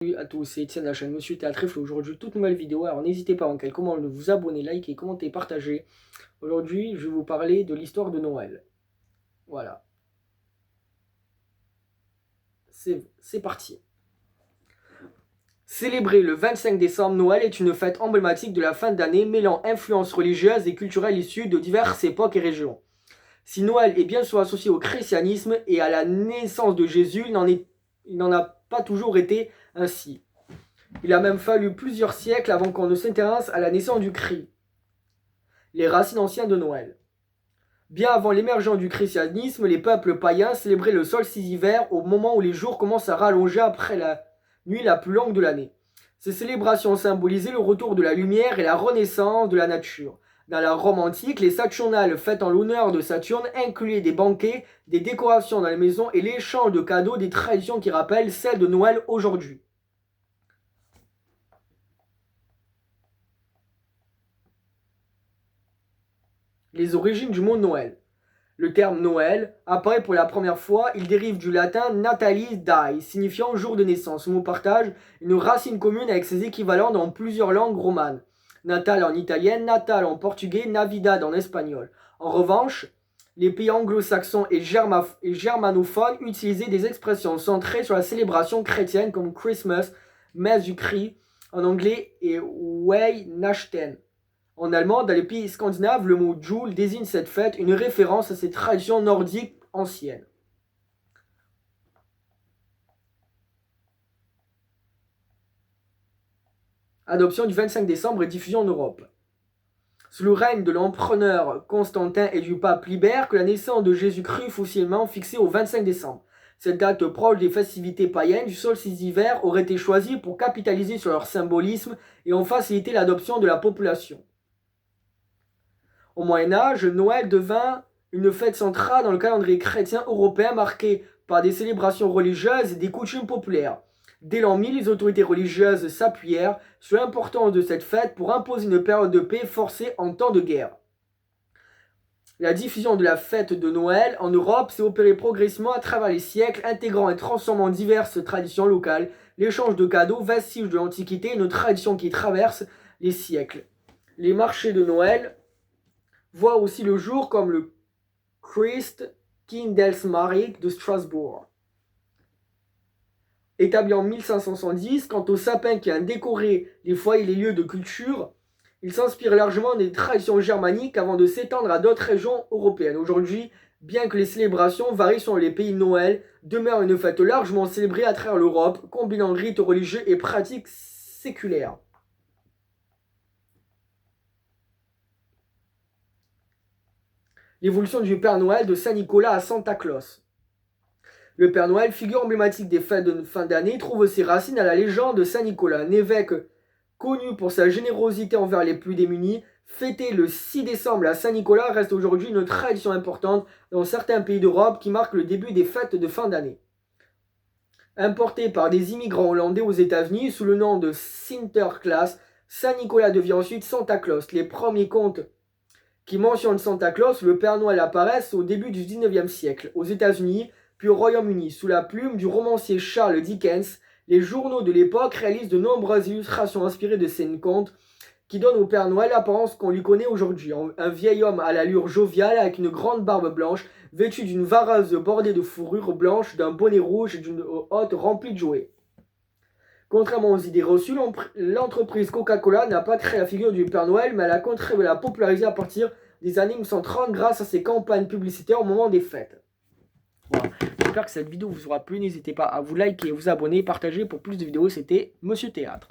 Salut à tous, c'est Etienne de la chaîne Monsieur Théâtre. Aujourd'hui, toute nouvelle vidéo. Alors n'hésitez pas en quel comment de vous abonner, liker, commenter, partager. Aujourd'hui, je vais vous parler de l'histoire de Noël. Voilà. C'est parti. Célébrer le 25 décembre, Noël est une fête emblématique de la fin d'année mêlant influences religieuses et culturelles issues de diverses époques et régions. Si Noël est bien souvent associé au christianisme et à la naissance de Jésus, il n'en a pas toujours été ainsi. Il a même fallu plusieurs siècles avant qu'on ne s'intéresse à la naissance du Christ. Les racines anciennes de Noël. Bien avant l'émergence du christianisme, les peuples païens célébraient le solstice d'hiver au moment où les jours commencent à rallonger après la nuit la plus longue de l'année. Ces célébrations symbolisaient le retour de la lumière et la renaissance de la nature. Dans la Rome antique, les Saturnales fêtes en l'honneur de Saturne incluaient des banquets, des décorations dans les maisons et l'échange de cadeaux, des traditions qui rappellent celles de Noël aujourd'hui. Les origines du mot Noël. Le terme Noël apparaît pour la première fois, il dérive du latin natalis die, signifiant jour de naissance. Ce mot partage une racine commune avec ses équivalents dans plusieurs langues romanes. Natal en italien, natal en portugais, navidad en espagnol. En revanche, les pays anglo-saxons et germanophones utilisaient des expressions centrées sur la célébration chrétienne comme Christmas, messe du Christ en anglais et Weihnachten. En allemand, dans les pays scandinaves, le mot Jul désigne cette fête, une référence à ces traditions nordiques anciennes. Adoption du 25 décembre et diffusion en Europe. Sous le règne de l'empereur Constantin et du pape Libère, que la naissance de Jésus-Christ fut officiellement fixée au 25 décembre. Cette date proche des festivités païennes du solstice d'hiver aurait été choisie pour capitaliser sur leur symbolisme et en faciliter l'adoption de la population. Au Moyen-Âge, Noël devint une fête centrale dans le calendrier chrétien européen marquée par des célébrations religieuses et des coutumes populaires. Dès l'an 1000, les autorités religieuses s'appuyèrent sur l'importance de cette fête pour imposer une période de paix forcée en temps de guerre. La diffusion de la fête de Noël en Europe s'est opérée progressivement à travers les siècles, intégrant et transformant diverses traditions locales, l'échange de cadeaux, vestiges de l'Antiquité, une tradition qui traverse les siècles. Les marchés de Noël voit aussi le jour comme le Christkindlesmarkt de Strasbourg. Établi en 1570, quant au sapin qui a décoré les foyers et les lieux de culture, il s'inspire largement des traditions germaniques avant de s'étendre à d'autres régions européennes. Aujourd'hui, bien que les célébrations varient selon les pays, Noël demeure une fête largement célébrée à travers l'Europe, combinant rites religieux et pratiques séculaires. L'évolution du Père Noël de Saint-Nicolas à Santa Claus. Le Père Noël, figure emblématique des fêtes de fin d'année, trouve ses racines à la légende de Saint-Nicolas, un évêque connu pour sa générosité envers les plus démunis. Fêter le 6 décembre à Saint-Nicolas reste aujourd'hui une tradition importante dans certains pays d'Europe qui marque le début des fêtes de fin d'année. Importé par des immigrants hollandais aux États-Unis sous le nom de Sinterklaas, Saint-Nicolas devient ensuite Santa Claus. Les premiers contes qui mentionne Santa Claus, le Père Noël apparaissent au début du 19e siècle, aux États-Unis, puis au Royaume-Uni. Sous la plume du romancier Charles Dickens, les journaux de l'époque réalisent de nombreuses illustrations inspirées de ces contes qui donnent au Père Noël l'apparence qu'on lui connaît aujourd'hui. Un vieil homme à l'allure joviale avec une grande barbe blanche, vêtu d'une vareuse bordée de fourrure blanche, d'un bonnet rouge et d'une hotte remplie de jouets. Contrairement aux idées reçues, l'entreprise Coca-Cola n'a pas créé la figure du Père Noël, mais elle a contribué à la populariser à partir des années 1930 grâce à ses campagnes publicitaires au moment des fêtes. Voilà. J'espère que cette vidéo vous aura plu. N'hésitez pas à vous liker, vous abonner, partager pour plus de vidéos. C'était Monsieur Théâtre.